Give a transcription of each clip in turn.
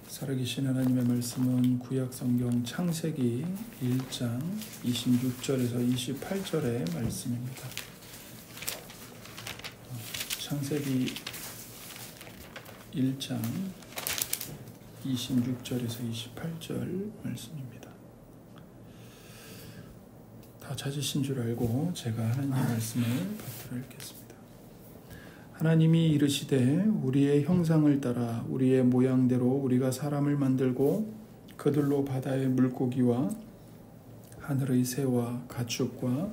살아계신 하나님의 말씀은 구약성경 창세기 1장 26절에서 28절의 말씀입니다. 창세기 1장 26절에서 28절 말씀입니다. 다 찾으신 줄 알고 제가 하나님의 말씀을 받들어 읽겠습니다. 하나님이 이르시되 우리의 형상을 따라 우리의 모양대로 우리가 사람을 만들고 그들로 바다의 물고기와 하늘의 새와 가축과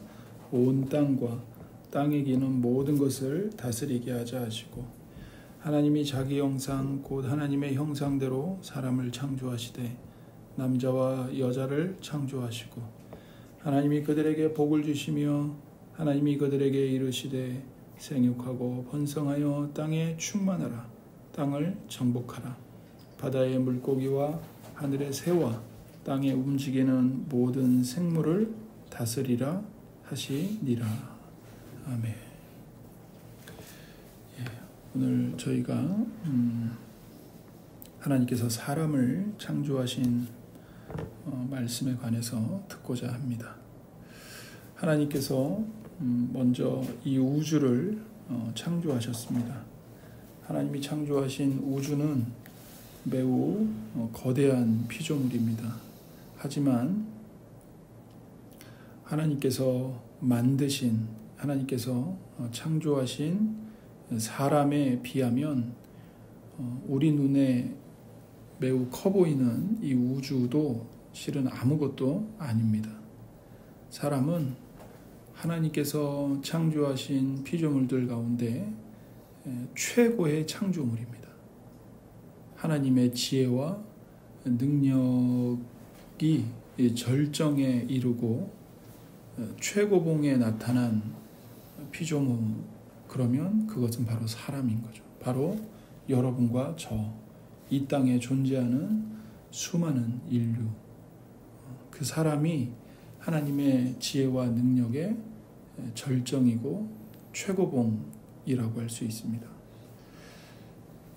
온 땅과 땅에 기는 모든 것을 다스리게 하자 하시고, 하나님이 자기 형상 곧 하나님의 형상대로 사람을 창조하시되 남자와 여자를 창조하시고, 하나님이 그들에게 복을 주시며 하나님이 그들에게 이르시되 생육하고 번성하여 땅에 충만하라. 땅을 정복하라. 바다의 물고기와 하늘의 새와 땅에 움직이는 모든 생물을 다스리라 하시니라. 아멘. 오늘 저희가 하나님께서 사람을 창조하신 말씀에 관해서 듣고자 합니다. 하나님께서 먼저 이 우주를 창조하셨습니다. 하나님이 창조하신 우주는 매우 거대한 피조물입니다. 하지만 하나님께서 창조하신 사람에 비하면 우리 눈에 매우 커 보이는 이 우주도 실은 아무것도 아닙니다. 사람은 하나님께서 창조하신 피조물들 가운데 최고의 창조물입니다. 하나님의 지혜와 능력이 절정에 이르고 최고봉에 나타난 피조물, 그러면 그것은 바로 사람인 거죠. 바로 여러분과 저, 이 땅에 존재하는 수많은 인류, 그 사람이 하나님의 지혜와 능력의 절정이고 최고봉이라고 할 수 있습니다.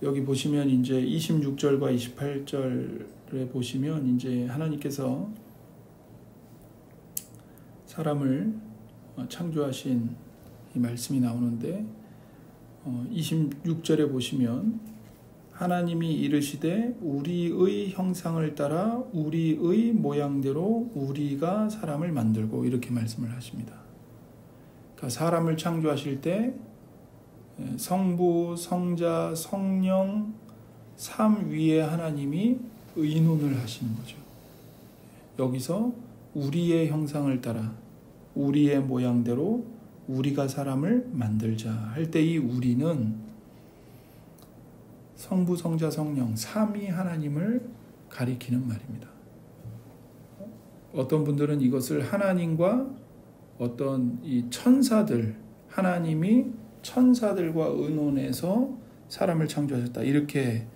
여기 보시면 이제 26절과 28절에 보시면 이제 하나님께서 사람을 창조하신 이 말씀이 나오는데, 26절에 보시면 하나님이 이르시되 우리의 형상을 따라 우리의 모양대로 우리가 사람을 만들고, 이렇게 말씀을 하십니다. 그러니까 사람을 창조하실 때 성부, 성자, 성령 삼위의 하나님이 의논을 하시는 거죠. 여기서 우리의 형상을 따라 우리의 모양대로 우리가 사람을 만들자 할 때 이 우리는 성부, 성자, 성령 삼위 하나님을 가리키는 말입니다. 어떤 분들은 이것을 하나님과 어떤 이 천사들, 하나님이 천사들과 의논해서 사람을 창조하셨다, 이렇게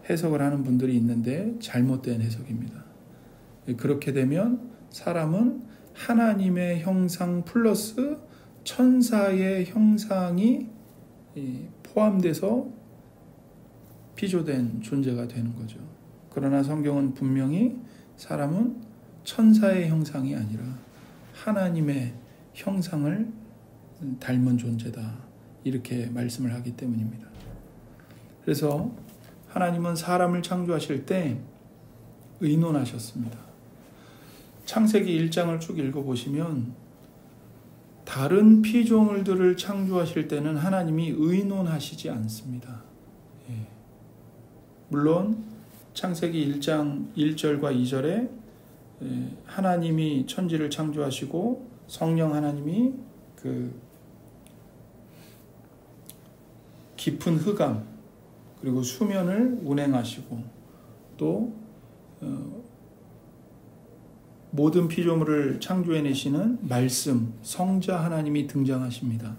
해석을 하는 분들이 있는데 잘못된 해석입니다. 그렇게 되면 사람은 하나님의 형상 플러스 천사의 형상이 포함돼서 피조된 존재가 되는 거죠. 그러나 성경은 분명히 사람은 천사의 형상이 아니라 하나님의 형상을 닮은 존재다, 이렇게 말씀을 하기 때문입니다. 그래서 하나님은 사람을 창조하실 때 의논하셨습니다. 창세기 1장을 쭉 읽어보시면 다른 피조물들을 창조하실 때는 하나님이 의논하시지 않습니다. 물론 창세기 1장 1절과 2절에 하나님이 천지를 창조하시고 성령 하나님이 그 깊은 흑암 그리고 수면을 운행하시고 또 모든 피조물을 창조해내시는 말씀, 성자 하나님이 등장하십니다.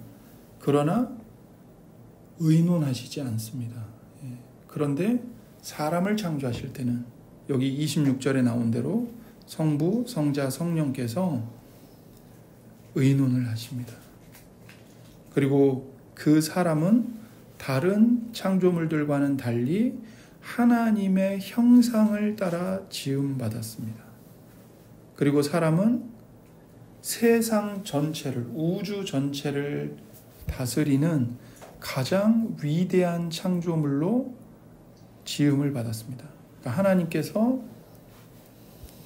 그러나 의논하시지 않습니다. 그런데 사람을 창조하실 때는 여기 26절에 나온 대로 성부, 성자, 성령께서 의논을 하십니다. 그리고 그 사람은 다른 창조물들과는 달리 하나님의 형상을 따라 지음받았습니다. 그리고 사람은 세상 전체를, 우주 전체를 다스리는 가장 위대한 창조물로 지음을 받았습니다. 그러니까 하나님께서,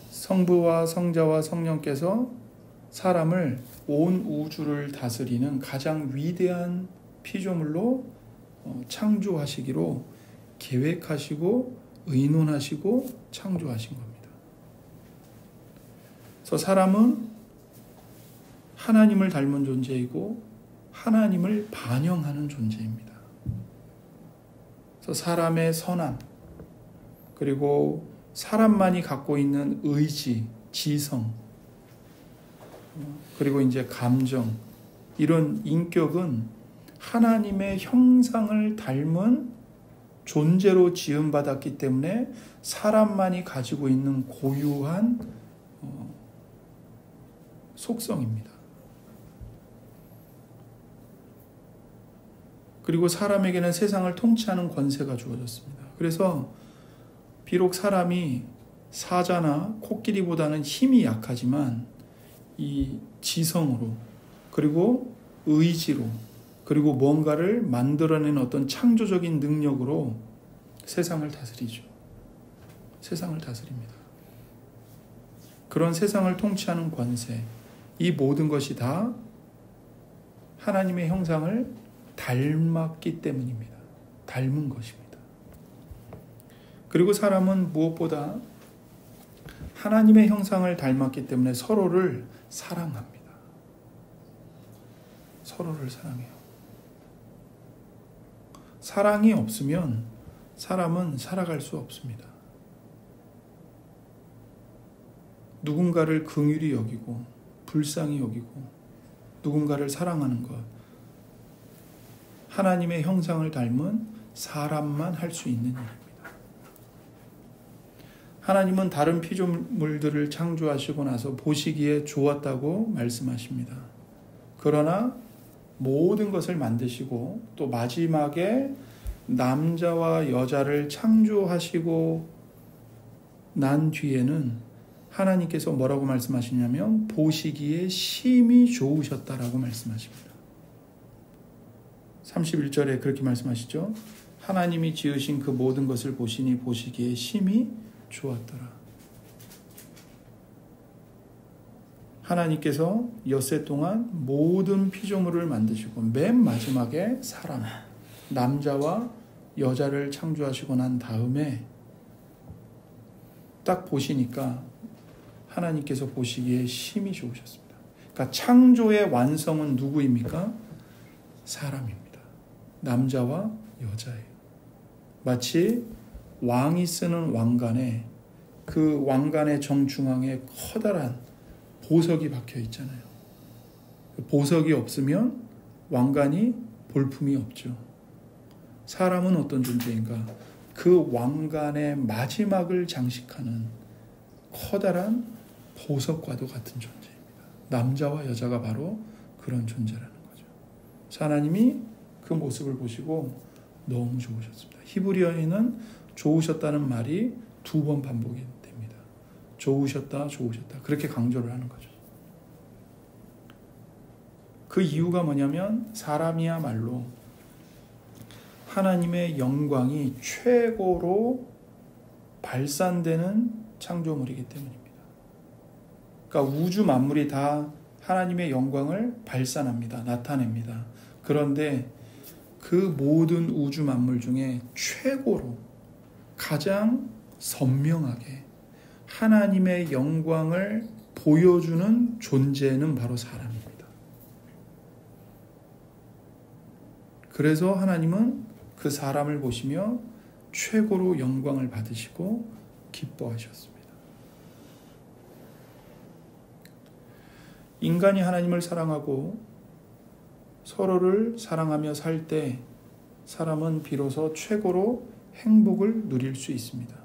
성부와 성자와 성령께서 사람을, 온 우주를 다스리는 가장 위대한 피조물로 창조하시기로 계획하시고 의논하시고 창조하신 겁니다. 그래서 사람은 하나님을 닮은 존재이고 하나님을 반영하는 존재입니다. 그래서 사람의 선함, 그리고 사람만이 갖고 있는 의지, 지성, 그리고 이제 감정, 이런 인격은 하나님의 형상을 닮은 존재로 지음받았기 때문에 사람만이 가지고 있는 고유한 속성입니다. 그리고 사람에게는 세상을 통치하는 권세가 주어졌습니다. 그래서 비록 사람이 사자나 코끼리보다는 힘이 약하지만 이 지성으로, 그리고 의지로, 그리고 뭔가를 만들어내는 어떤 창조적인 능력으로 세상을 다스리죠. 세상을 다스립니다. 그런 세상을 통치하는 권세, 이 모든 것이 다 하나님의 형상을 닮았기 때문입니다. 닮은 것입니다. 그리고 사람은 무엇보다 하나님의 형상을 닮았기 때문에 서로를 사랑합니다. 서로를 사랑해요. 사랑이 없으면 사람은 살아갈 수 없습니다. 누군가를 긍휼히 여기고 불쌍히 여기고 누군가를 사랑하는 것, 하나님의 형상을 닮은 사람만 할 수 있는 일입니다. 하나님은 다른 피조물들을 창조하시고 나서 보시기에 좋았다고 말씀하십니다. 그러나 모든 것을 만드시고 또 마지막에 남자와 여자를 창조하시고 난 뒤에는 하나님께서 뭐라고 말씀하시냐면 보시기에 심히 좋으셨다라고 말씀하십니다. 31절에 그렇게 말씀하시죠. 하나님이 지으신 그 모든 것을 보시니 보시기에 심히 좋았더라. 하나님께서 엿새 동안 모든 피조물을 만드시고 맨 마지막에 사람, 남자와 여자를 창조하시고 난 다음에 딱 보시니까 하나님께서 보시기에 심히 좋으셨습니다. 그러니까 창조의 완성은 누구입니까? 사람입니다. 남자와 여자예요. 마치 왕이 쓰는 왕관에 그 왕관의 정중앙에 커다란 보석이 박혀 있잖아요. 보석이 없으면 왕관이 볼품이 없죠. 사람은 어떤 존재인가? 그 왕관의 마지막을 장식하는 커다란 보석과도 같은 존재입니다. 남자와 여자가 바로 그런 존재라는 거죠. 하나님이 그 모습을 보시고 너무 좋으셨습니다. 히브리어에는 좋으셨다는 말이 2번 반복이 됩니다. 좋으셨다, 좋으셨다. 그렇게 강조를 하는 거죠. 그 이유가 뭐냐면 사람이야말로 하나님의 영광이 최고로 발산되는 창조물이기 때문입니다. 그러니까 우주 만물이 다 하나님의 영광을 발산합니다. 나타냅니다. 그런데 그 모든 우주 만물 중에 최고로 가장 선명하게 하나님의 영광을 보여주는 존재는 바로 사람입니다. 그래서 하나님은 그 사람을 보시며 최고로 영광을 받으시고 기뻐하셨습니다. 인간이 하나님을 사랑하고 서로를 사랑하며 살 때 사람은 비로소 최고로 행복을 누릴 수 있습니다.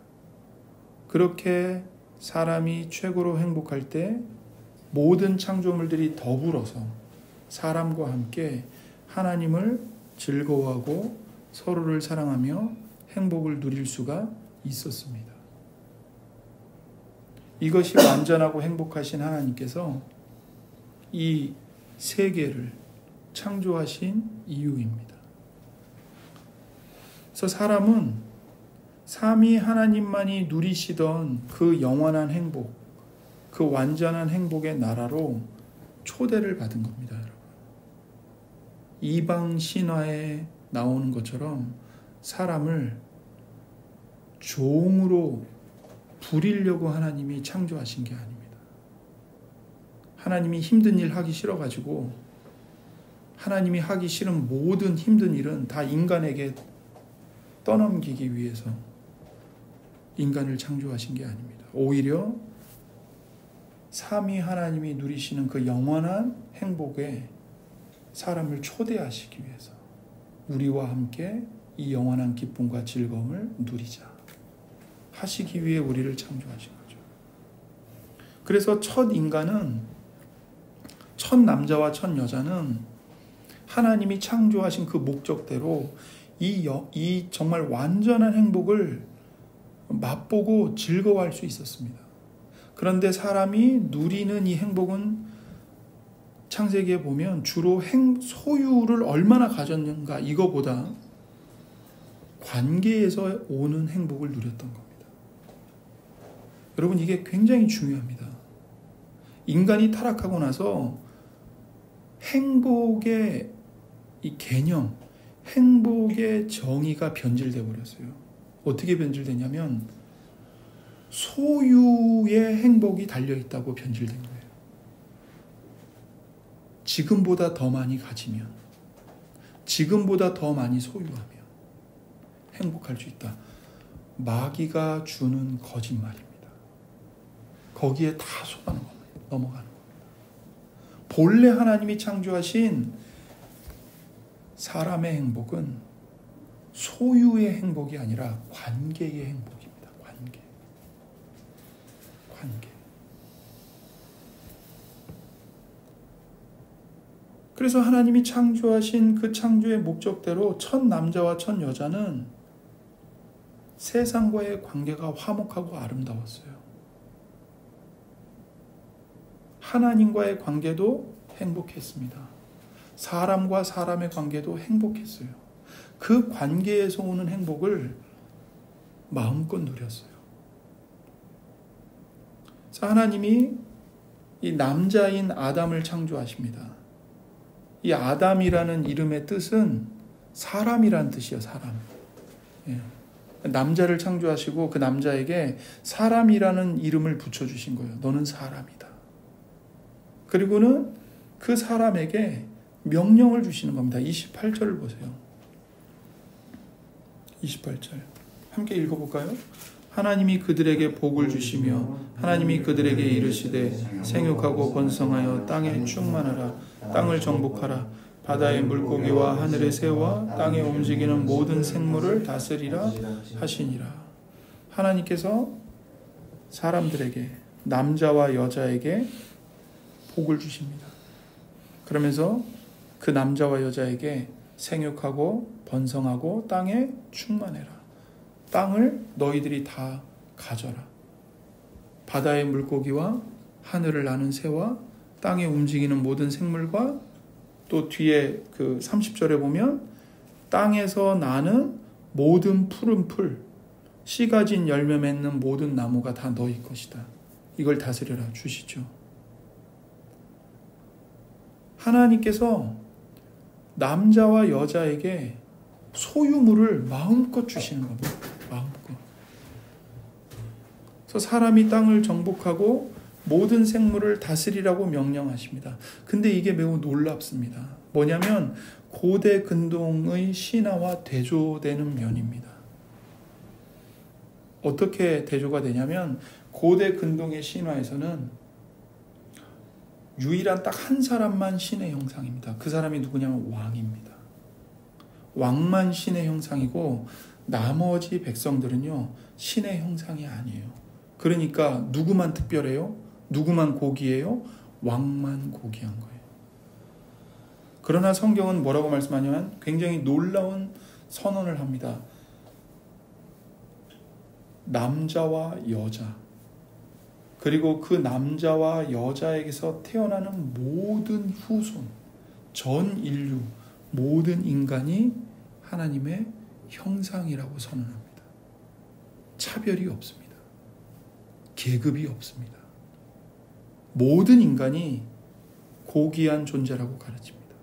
그렇게 사람이 최고로 행복할 때 모든 창조물들이 더불어서 사람과 함께 하나님을 즐거워하고 서로를 사랑하며 행복을 누릴 수가 있었습니다. 이것이 완전하고 행복하신 하나님께서 이 세계를 창조하신 이유입니다. 그래서 사람은 삼위 하나님만이 누리시던 그 영원한 행복, 그 완전한 행복의 나라로 초대를 받은 겁니다, 여러분. 이방 신화에 나오는 것처럼 사람을 종으로 부리려고 하나님이 창조하신 게 아닙니다. 하나님이 힘든 일 하기 싫어가지고 하나님이 하기 싫은 모든 힘든 일은 다 인간에게 떠넘기기 위해서 인간을 창조하신 게 아닙니다. 오히려 삼위 하나님이 누리시는 그 영원한 행복에 사람을 초대하시기 위해서 우리와 함께 이 영원한 기쁨과 즐거움을 누리자 하시기 위해 우리를 창조하신 거죠. 그래서 첫 인간은, 첫 남자와 첫 여자는 하나님이 창조하신 그 목적대로 이 정말 완전한 행복을 맛보고 즐거워할 수 있었습니다. 그런데 사람이 누리는 이 행복은 창세기에 보면 주로 소유를 얼마나 가졌는가 이거보다 관계에서 오는 행복을 누렸던 겁니다. 여러분, 이게 굉장히 중요합니다. 인간이 타락하고 나서 행복의 이 개념, 행복의 정의가 변질되어 버렸어요. 어떻게 변질되냐면 소유의 행복이 달려있다고 변질된 거예요. 지금보다 더 많이 가지면, 지금보다 더 많이 소유하면 행복할 수 있다. 마귀가 주는 거짓말입니다. 거기에 다 속아는 겁니다. 넘어가는 겁니다. 본래 하나님이 창조하신 사람의 행복은 소유의 행복이 아니라 관계의 행복입니다. 관계. 그래서 하나님이 창조하신 그 창조의 목적대로 첫 남자와 첫 여자는 세상과의 관계가 화목하고 아름다웠어요. 하나님과의 관계도 행복했습니다. 사람과 사람의 관계도 행복했어요. 그 관계에서 오는 행복을 마음껏 누렸어요. 그래서 하나님이 이 남자인 아담을 창조하십니다. 이 아담이라는 이름의 뜻은 사람이라는 뜻이에요. 사람. 예. 남자를 창조하시고 그 남자에게 사람이라는 이름을 붙여주신 거예요. 너는 사람이다. 그리고는 그 사람에게 명령을 주시는 겁니다. 28절을 보세요. 28절 함께 읽어볼까요? 하나님이 그들에게 복을 주시며 하나님이 그들에게 이르시되 생육하고 번성하여 땅에 충만하라. 땅을 정복하라. 바다의 물고기와 하늘의 새와 땅에 움직이는 모든 생물을 다스리라 하시니라. 하나님께서 사람들에게, 남자와 여자에게 복을 주십니다. 그러면서 그 남자와 여자에게 생육하고 번성하고 땅에 충만해라. 땅을 너희들이 다 가져라. 바다의 물고기와 하늘을 나는 새와 땅에 움직이는 모든 생물과 또 뒤에 그 30절에 보면 땅에서 나는 모든 푸른 풀, 씨 가진 열매 맺는 모든 나무가 다 너희 것이다. 이걸 다스려라 주시죠. 하나님께서 남자와 여자에게 소유물을 마음껏 주시는 겁니다. 마음껏. 그래서 사람이 땅을 정복하고 모든 생물을 다스리라고 명령하십니다. 근데 이게 매우 놀랍습니다. 뭐냐면 고대 근동의 신화와 대조되는 면입니다. 어떻게 대조가 되냐면 고대 근동의 신화에서는 유일한 딱 한 사람만 신의 형상입니다. 그 사람이 누구냐면 왕입니다. 왕만 신의 형상이고 나머지 백성들은요 신의 형상이 아니에요. 그러니까 누구만 특별해요? 누구만 고귀해요? 왕만 고귀한 거예요. 그러나 성경은 뭐라고 말씀하냐면 굉장히 놀라운 선언을 합니다. 남자와 여자, 그리고 그 남자와 여자에게서 태어나는 모든 후손, 전 인류, 모든 인간이 하나님의 형상이라고 선언합니다. 차별이 없습니다. 계급이 없습니다. 모든 인간이 고귀한 존재라고 가르칩니다.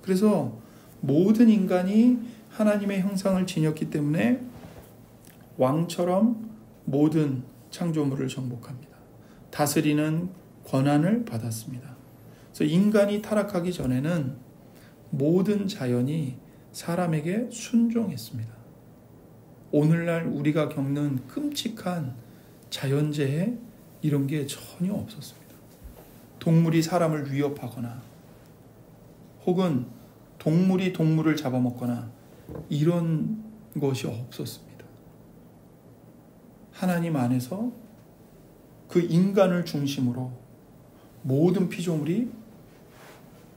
그래서 모든 인간이 하나님의 형상을 지녔기 때문에 왕처럼 모든 창조물을 정복합니다. 다스리는 권한을 받았습니다. 그래서 인간이 타락하기 전에는 모든 자연이 사람에게 순종했습니다. 오늘날 우리가 겪는 끔찍한 자연재해 이런 게 전혀 없었습니다. 동물이 사람을 위협하거나 혹은 동물이 동물을 잡아먹거나 이런 것이 없었습니다. 하나님 안에서 그 인간을 중심으로 모든 피조물이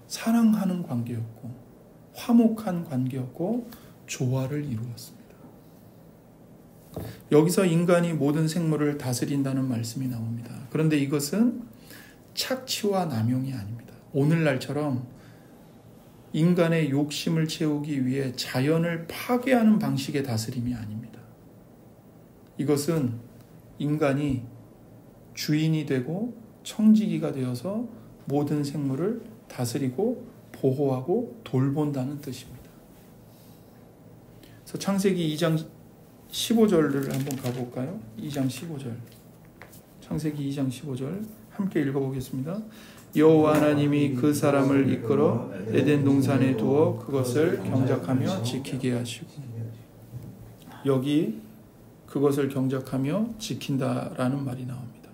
사랑하는 관계였고 화목한 관계였고 조화를 이루었습니다. 여기서 인간이 모든 생물을 다스린다는 말씀이 나옵니다. 그런데 이것은 착취와 남용이 아닙니다. 오늘날처럼 인간의 욕심을 채우기 위해 자연을 파괴하는 방식의 다스림이 아닙니다. 이것은 인간이 주인이 되고 청지기가 되어서 모든 생물을 다스리고 보호하고 돌본다는 뜻입니다. 그래서 창세기 2장 15절을 한번 가볼까요? 2장 15절. 창세기 2장 15절 함께 읽어보겠습니다. 여호와 하나님이 그 사람을 이끌어 에덴 동산에 두어 그것을 경작하며 지키게 하시고, 여기 그것을 경작하며 지킨다라는 말이 나옵니다.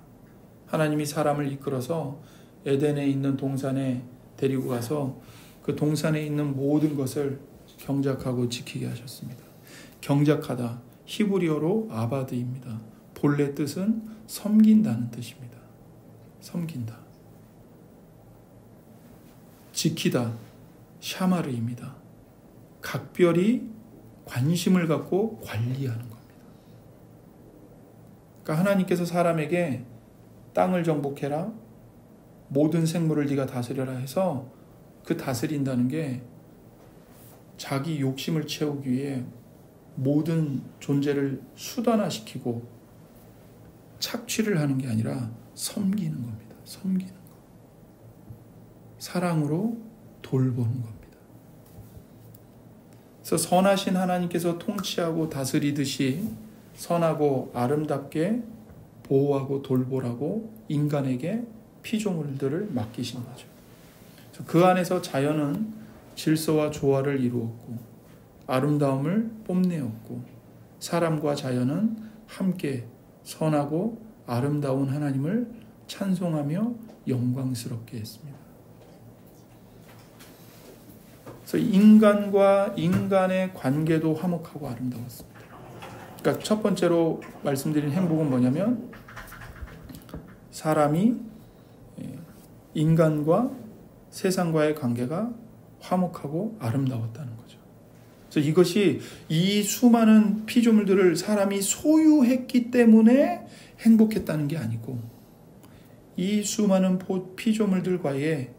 하나님이 사람을 이끌어서 에덴에 있는 동산에 데리고 가서 그 동산에 있는 모든 것을 경작하고 지키게 하셨습니다. 경작하다, 히브리어로 아바드입니다. 본래 뜻은 섬긴다는 뜻입니다. 섬긴다. 지키다, 샤마르입니다. 각별히 관심을 갖고 관리하는 겁니다. 그러니까 하나님께서 사람에게 땅을 정복해라, 모든 생물을 네가 다스려라 해서 그 다스린다는 게 자기 욕심을 채우기 위해 모든 존재를 수단화시키고 착취를 하는 게 아니라 섬기는 겁니다. 섬기는 거. 사랑으로 돌보는 겁니다. 그래서 선하신 하나님께서 통치하고 다스리듯이 선하고 아름답게 보호하고 돌보라고 인간에게 피조물들을 맡기신 거죠. 그 안에서 자연은 질서와 조화를 이루었고 아름다움을 뽐내었고 사람과 자연은 함께 선하고 아름다운 하나님을 찬송하며 영광스럽게 했습니다. 그래서 인간과 인간의 관계도 화목하고 아름다웠습니다. 그러니까 첫 번째로 말씀드린 행복은 뭐냐면 사람이 인간과 세상과의 관계가 화목하고 아름다웠다는 거죠. 그래서 이것이 이 수많은 피조물들을 사람이 소유했기 때문에 행복했다는 게 아니고 이 수많은 피조물들과의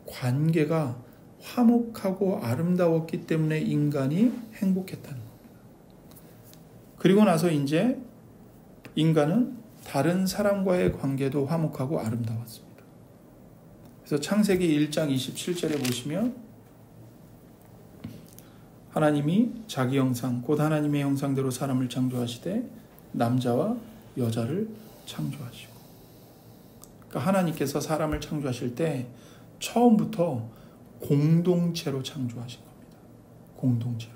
관계가 화목하고 아름다웠기 때문에 인간이 행복했다는 겁니다. 그리고 나서 이제 인간은 다른 사람과의 관계도 화목하고 아름다웠습니다. 그래서 창세기 1장 27절에 보시면 하나님이 자기 형상 곧 하나님의 형상대로 사람을 창조하시되 남자와 여자를 창조하시고, 그러니까 하나님께서 사람을 창조하실 때 처음부터 공동체로 창조하신 겁니다. 공동체로.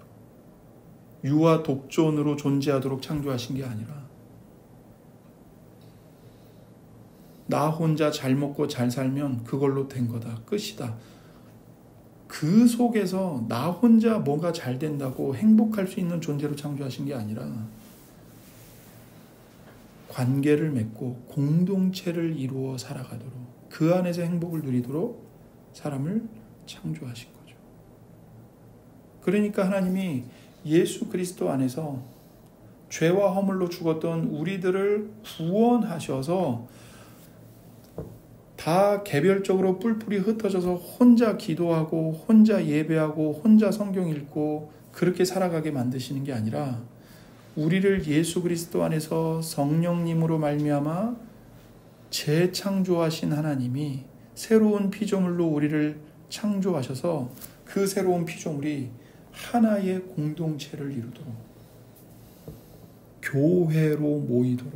유아 독존으로 존재하도록 창조하신 게 아니라 나 혼자 잘 먹고 잘 살면 그걸로 된 거다. 끝이다. 그 속에서 나 혼자 뭐가 잘 된다고 행복할 수 있는 존재로 창조하신 게 아니라 관계를 맺고 공동체를 이루어 살아가도록 그 안에서 행복을 누리도록 사람을 창조하신 거죠. 그러니까 하나님이 예수 그리스도 안에서 죄와 허물로 죽었던 우리들을 구원하셔서 다 개별적으로 뿔뿔이 흩어져서 혼자 기도하고 혼자 예배하고 혼자 성경 읽고 그렇게 살아가게 만드시는 게 아니라 우리를 예수 그리스도 안에서 성령님으로 말미암아 재창조하신 하나님이 새로운 피조물로 우리를 창조하셔서 그 새로운 피조물이 하나의 공동체를 이루도록 교회로 모이도록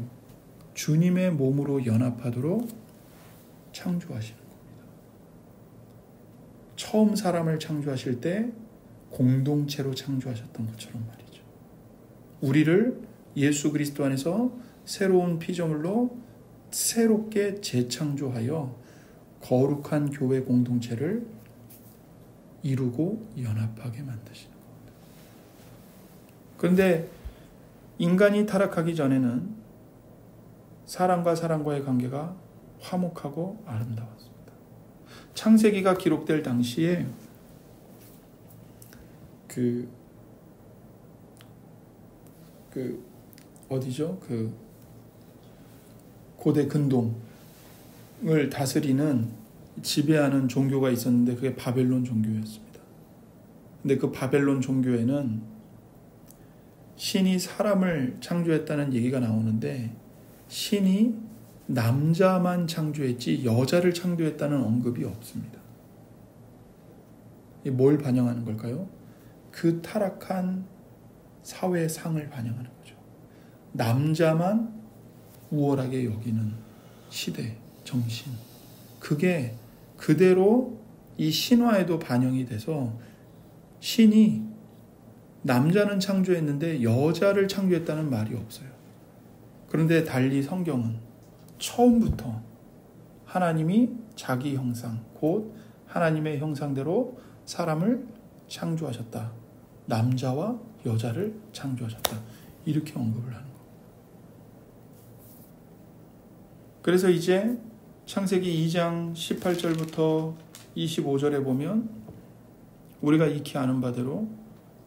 주님의 몸으로 연합하도록 창조하시는 겁니다. 처음 사람을 창조하실 때 공동체로 창조하셨던 것처럼 말이죠. 우리를 예수 그리스도 안에서 새로운 피조물로 새롭게 재창조하여 거룩한 교회 공동체를 이루고 연합하게 만드시는 겁니다. 그런데 인간이 타락하기 전에는 사람과 사람과의 관계가 화목하고 아름다웠습니다. 창세기가 기록될 당시에 어디죠? 고대 근동을 다스리는 지배하는 종교가 있었는데 그게 바벨론 종교였습니다. 근데 그 바벨론 종교에는 신이 사람을 창조했다는 얘기가 나오는데 신이 남자만 창조했지 여자를 창조했다는 언급이 없습니다. 뭘 반영하는 걸까요? 그 타락한 사회상을 반영하는 거죠. 남자만 우월하게 여기는 시대, 정신. 그게 그대로 이 신화에도 반영이 돼서 신이 남자는 창조했는데 여자를 창조했다는 말이 없어요. 그런데 달리 성경은 처음부터 하나님이 자기 형상, 곧 하나님의 형상대로 사람을 창조하셨다. 남자와 여자를 창조하셨다. 이렇게 언급을 하는 겁니다. 그래서 이제 창세기 2장 18절부터 25절에 보면 우리가 익히 아는 바대로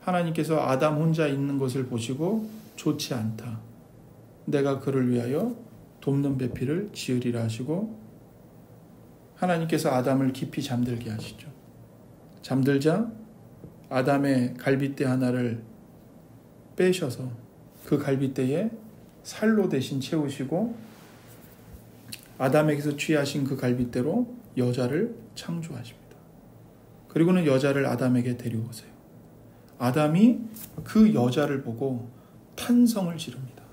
하나님께서 아담 혼자 있는 것을 보시고 좋지 않다. 내가 그를 위하여 돕는 배필을 지으리라 하시고 하나님께서 아담을 깊이 잠들게 하시죠. 잠들자 아담의 갈빗대 하나를 빼셔서 그 갈빗대에 살로 대신 채우시고 아담에게서 취하신 그 갈빗대로 여자를 창조하십니다. 그리고는 여자를 아담에게 데려오세요. 아담이 그 여자를 보고 탄성을 지릅니다.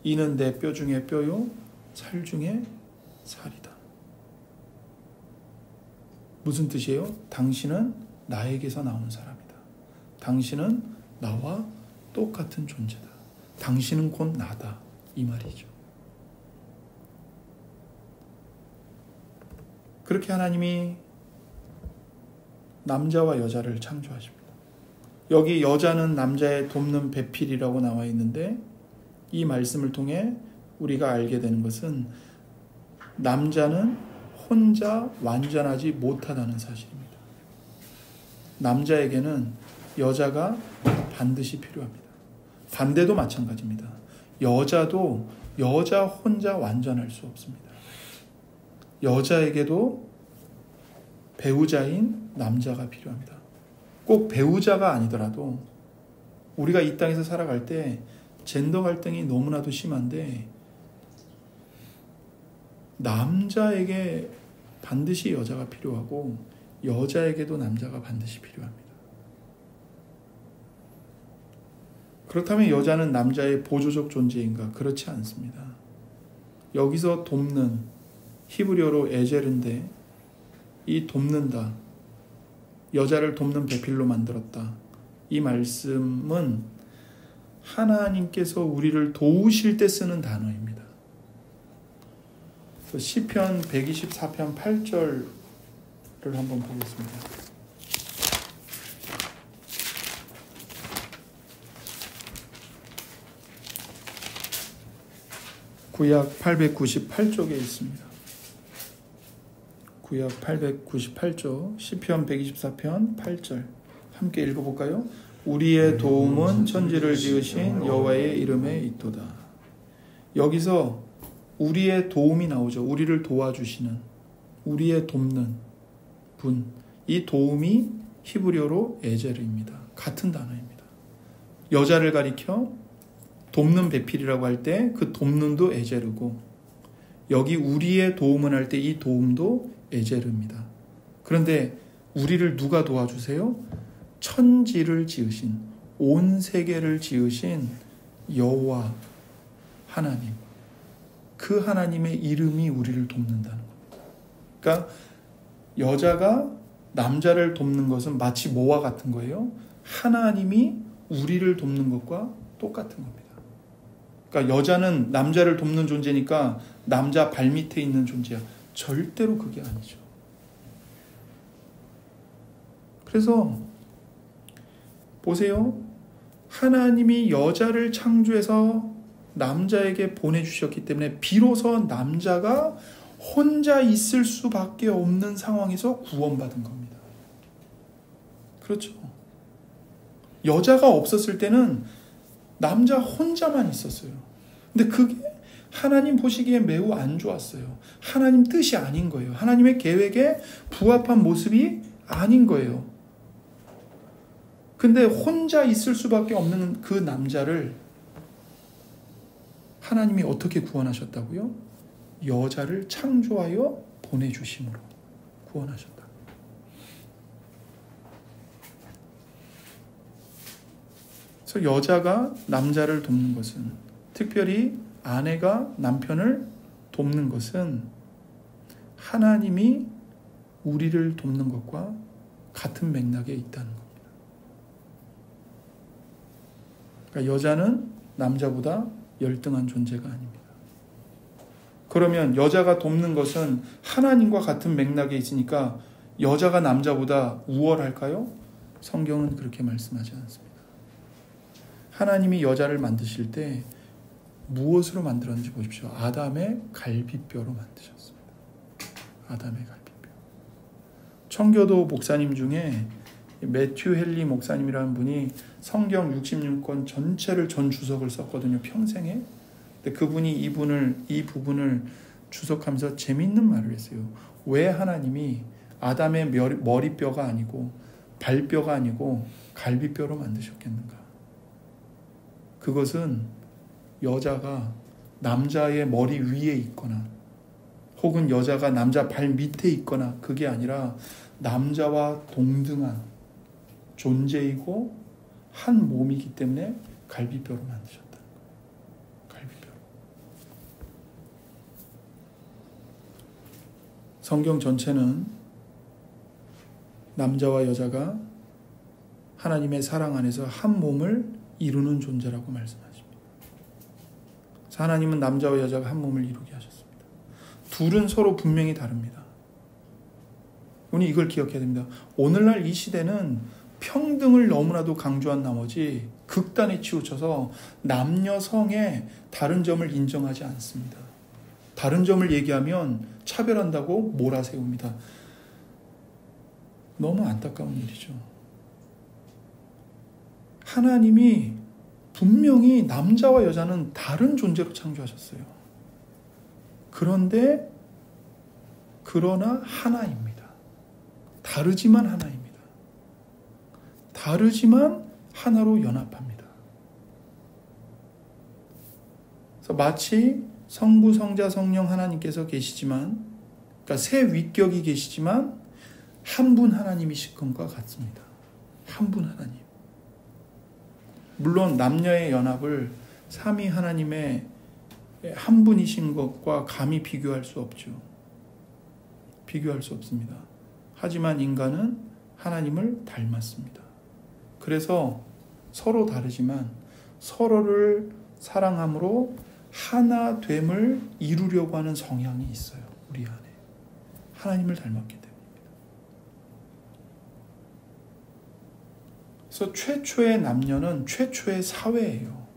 이는 내 뼈 중에 뼈요 살 중에 살이다. 무슨 뜻이에요? 당신은 나에게서 나온 사람이다. 당신은 나와 똑같은 존재다. 당신은 곧 나다. 이 말이죠. 그렇게 하나님이 남자와 여자를 창조하십니다. 여기 여자는 남자의 돕는 배필이라고 나와 있는데 이 말씀을 통해 우리가 알게 되는 것은 남자는 혼자 완전하지 못하다는 사실입니다. 남자에게는 여자가 반드시 필요합니다. 반대도 마찬가지입니다. 여자도 여자 혼자 완전할 수 없습니다. 여자에게도 배우자인 남자가 필요합니다. 꼭 배우자가 아니더라도 우리가 이 땅에서 살아갈 때 젠더 갈등이 너무나도 심한데 남자에게 반드시 여자가 필요하고 여자에게도 남자가 반드시 필요합니다. 그렇다면 여자는 남자의 보조적 존재인가? 그렇지 않습니다. 여기서 돕는 히브리어로 에젤인데 이 돕는다, 여자를 돕는 배필로 만들었다. 이 말씀은 하나님께서 우리를 도우실 때 쓰는 단어입니다. 시편 124편 8절을 한번 보겠습니다. 구약 898쪽에 있습니다. 구약 898쪽 시편 124편 8절 함께 읽어볼까요? 우리의 도움은 천지를 지으신 여호와의 이름에 있도다. 여기서 우리의 도움이 나오죠. 우리를 도와주시는, 우리의 돕는 분. 이 도움이 히브리어로 에제르입니다. 같은 단어입니다. 여자를 가리켜 돕는 배필이라고 할 때 그 돕는도 에제르고, 여기 우리의 도움을 할 때 이 도움도 에제르입니다. 그런데 우리를 누가 도와주세요? 천지를 지으신, 온 세계를 지으신 여호와 하나님, 그 하나님의 이름이 우리를 돕는다는 겁니다. 그러니까 여자가 남자를 돕는 것은 마치 뭐와 같은 거예요? 하나님이 우리를 돕는 것과 똑같은 겁니다. 그러니까 여자는 남자를 돕는 존재니까 남자 발밑에 있는 존재야. 절대로 그게 아니죠. 그래서 보세요. 하나님이 여자를 창조해서 남자에게 보내주셨기 때문에 비로소 남자가 혼자 있을 수밖에 없는 상황에서 구원받은 겁니다. 그렇죠. 여자가 없었을 때는 남자 혼자만 있었어요. 근데 그게 하나님 보시기에 매우 안 좋았어요. 하나님 뜻이 아닌 거예요. 하나님의 계획에 부합한 모습이 아닌 거예요. 근데 혼자 있을 수밖에 없는 그 남자를 하나님이 어떻게 구원하셨다고요? 여자를 창조하여 보내주심으로 구원하셨다. 그래서 여자가 남자를 돕는 것은, 특별히 아내가 남편을 돕는 것은 하나님이 우리를 돕는 것과 같은 맥락에 있다는 겁니다. 그러니까 여자는 남자보다 열등한 존재가 아닙니다. 그러면 여자가 돕는 것은 하나님과 같은 맥락에 있으니까 여자가 남자보다 우월할까요? 성경은 그렇게 말씀하지 않습니다. 하나님이 여자를 만드실 때 무엇으로 만들었는지 보십시오. 아담의 갈비뼈로 만드셨습니다. 아담의 갈비뼈. 청교도 목사님 중에 매튜 헨리 목사님이라는 분이 성경 66권 전체를 전 주석을 썼거든요. 평생에. 근데 그분이 이 부분을 주석하면서 재밌는 말을 했어요. 왜 하나님이 아담의 머리뼈가 아니고 발뼈가 아니고 갈비뼈로 만드셨겠는가? 그것은 여자가 남자의 머리 위에 있거나 혹은 여자가 남자 발 밑에 있거나 그게 아니라 남자와 동등한 존재이고 한 몸이기 때문에 갈비뼈로 만드셨다. 갈비뼈로. 성경 전체는 남자와 여자가 하나님의 사랑 안에서 한 몸을 이루는 존재라고 말씀하십니다. 하나님은 남자와 여자가 한 몸을 이루게 하셨습니다. 둘은 서로 분명히 다릅니다. 우리 이걸 기억해야 됩니다. 오늘날 이 시대는 평등을 너무나도 강조한 나머지 극단에 치우쳐서 남녀 성의 다른 점을 인정하지 않습니다. 다른 점을 얘기하면 차별한다고 몰아세웁니다. 너무 안타까운 일이죠. 하나님이 분명히 남자와 여자는 다른 존재로 창조하셨어요. 그러나 하나입니다. 다르지만 하나입니다. 다르지만 하나로 연합합니다. 그래서 마치 성부, 성자, 성령 하나님께서 계시지만, 그러니까 세 위격이 계시지만 한 분 하나님이실 것과 같습니다. 한 분 하나님. 물론 남녀의 연합을 삼위 하나님의 한 분이신 것과 감히 비교할 수 없죠. 비교할 수 없습니다. 하지만 인간은 하나님을 닮았습니다. 그래서 서로 다르지만 서로를 사랑함으로 하나됨을 이루려고 하는 성향이 있어요. 우리 안에. 하나님을 닮았기 때문입니다. 그래서 최초의 남녀는 최초의 사회예요.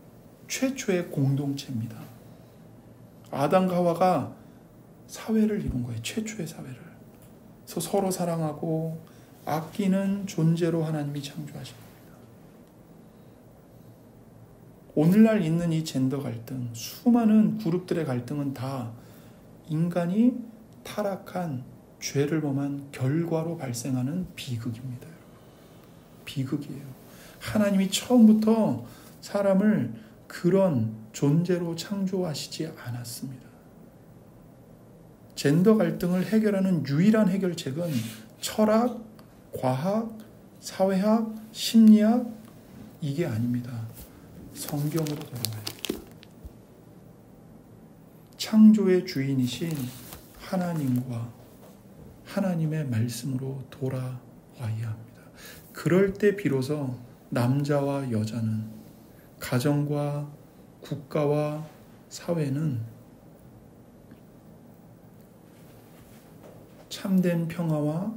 최초의 공동체입니다. 아담과 하와가 사회를 이룬 거예요. 최초의 사회를. 그래서 서로 사랑하고 아끼는 존재로 하나님이 창조하신 겁니다. 그래서 서로 사랑하고 아끼는 존재로 하나님이 창조하신 겁니다. 그래서 서로 사랑하고 아끼는 존재로 하나님이 창조하신 겁니다. 그래서 서로 사랑하고 아끼는 존재로 하나님이 창조하신 겁니다. 그래서 서로 사랑하고 아끼는 존재로 하나님이 창조하신 겁니다. 오늘날 있는 이 젠더 갈등, 수많은 그룹들의 갈등은 다 인간이 타락한 죄를 범한 결과로 발생하는 비극입니다. 비극이에요. 하나님이 처음부터 사람을 그런 존재로 창조하시지 않았습니다. 젠더 갈등을 해결하는 유일한 해결책은 철학, 과학, 사회학, 심리학 이게 아닙니다. 성경으로 돌아가야 됩니다. 창조의 주인이신 하나님과 하나님의 말씀으로 돌아와야 합니다. 그럴 때 비로소 남자와 여자는, 가정과 국가와 사회는 참된 평화와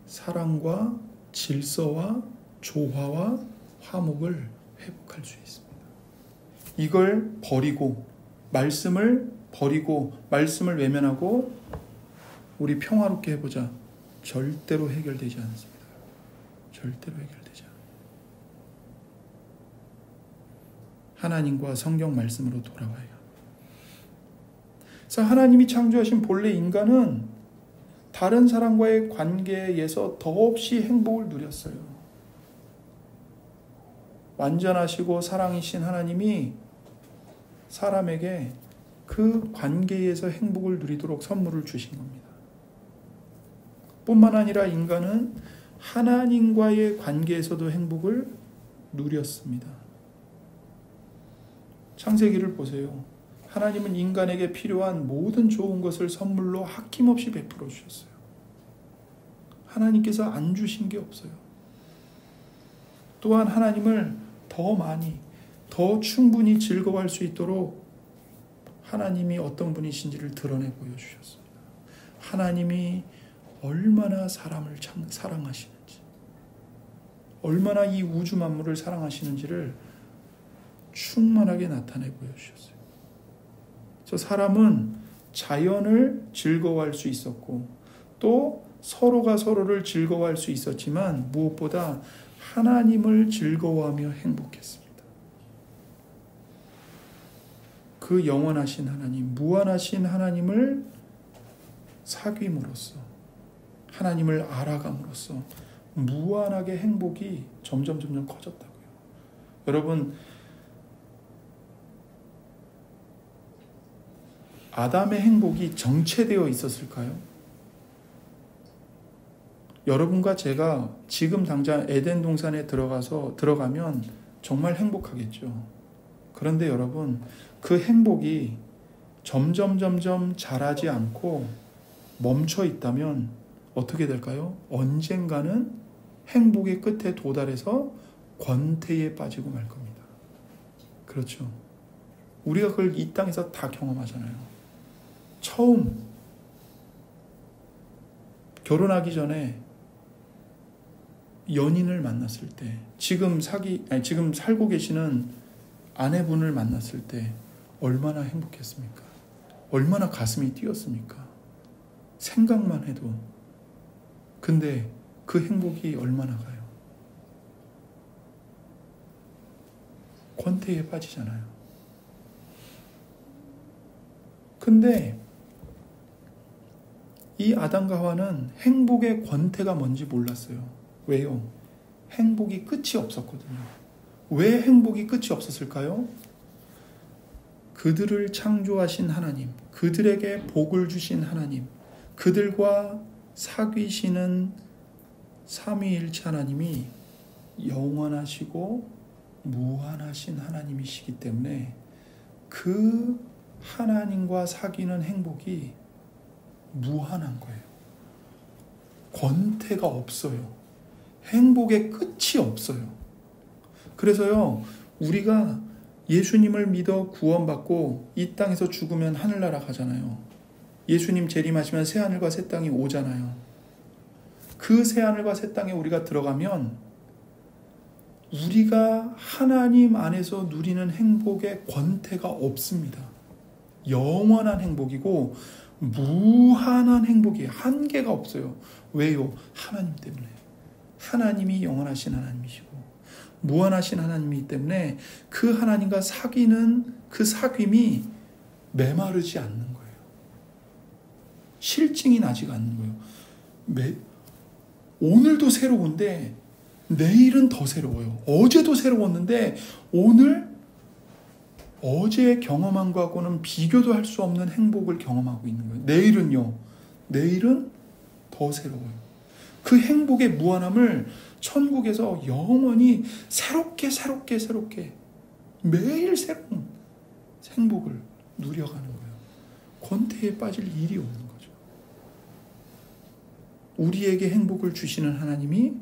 사랑과 질서와 조화와 화목을 회복할 수 있습니다. 이걸 버리고, 말씀을 버리고, 말씀을 외면하고 우리 평화롭게 해보자. 절대로 해결되지 않습니다. 절대로 해결되지 않아요. 하나님과 성경 말씀으로 돌아와야 합니다. 그래서 하나님이 창조하신 본래 인간은 다른 사람과의 관계에서 더없이 행복을 누렸어요. 완전하시고 사랑이신 하나님이 사람에게 그 관계에서 행복을 누리도록 선물을 주신 겁니다. 뿐만 아니라 인간은 하나님과의 관계에서도 행복을 누렸습니다. 창세기를 보세요. 하나님은 인간에게 필요한 모든 좋은 것을 선물로 아낌없이 베풀어 주셨어요. 하나님께서 안 주신 게 없어요. 또한 하나님을 더 많이, 더 충분히 즐거워할 수 있도록 하나님이 어떤 분이신지를 드러내 보여주셨습니다. 하나님이 얼마나 사람을 사랑하시는지, 얼마나 이 우주 만물을 사랑하시는지를 충만하게 나타내 보여주셨어요. 그래서 사람은 자연을 즐거워할 수 있었고 또 서로가 서로를 즐거워할 수 있었지만 무엇보다 하나님을 즐거워하며 행복했습니다. 그 영원하신 하나님, 무한하신 하나님을 사귐으로써, 하나님을 알아감으로써 무한하게 행복이 점점 커졌다고요. 여러분, 아담의 행복이 정체되어 있었을까요? 여러분과 제가 지금 당장 에덴 동산에 들어가면 정말 행복하겠죠. 그런데 여러분, 그 행복이 점점 자라지 않고 멈춰 있다면 어떻게 될까요? 언젠가는 행복의 끝에 도달해서 권태에 빠지고 말 겁니다. 그렇죠. 우리가 그걸 이 땅에서 다 경험하잖아요. 처음 결혼하기 전에 연인을 만났을 때, 지금 살고 계시는 아내분을 만났을 때 얼마나 행복했습니까? 얼마나 가슴이 뛰었습니까? 생각만 해도. 근데 그 행복이 얼마나 가요? 권태에 빠지잖아요. 근데 이 아담과 하와는 행복의 권태가 뭔지 몰랐어요. 왜요? 행복이 끝이 없었거든요. 왜 행복이 끝이 없었을까요? 그들을 창조하신 하나님, 그들에게 복을 주신 하나님, 그들과 사귀시는 삼위일체 하나님이 영원하시고 무한하신 하나님이시기 때문에 그 하나님과 사귀는 행복이 무한한 거예요. 권태가 없어요. 행복의 끝이 없어요. 그래서요, 우리가 예수님을 믿어 구원받고 이 땅에서 죽으면 하늘나라 가잖아요. 예수님 재림하시면 새하늘과 새 땅이 오잖아요. 그 새하늘과 새 땅에 우리가 들어가면 우리가 하나님 안에서 누리는 행복의 권태가 없습니다. 영원한 행복이고 무한한 행복이 한계가 없어요. 왜요? 하나님 때문에. 하나님이 영원하신 하나님이시고 무한하신 하나님이기 때문에 그 하나님과 사귀는 그 사귐이 메마르지 않는 거예요. 실증이 나지가 않는 거예요. 오늘도 새로운데 내일은 더 새로워요. 어제도 새로웠는데 오늘 어제 경험한 것하고는 비교도 할 수 없는 행복을 경험하고 있는 거예요. 내일은요. 내일은 더 새로워요. 그 행복의 무한함을 천국에서 영원히 새롭게 매일 새로운 행복을 누려가는 거예요. 권태에 빠질 일이 없는 거죠. 우리에게 행복을 주시는 하나님이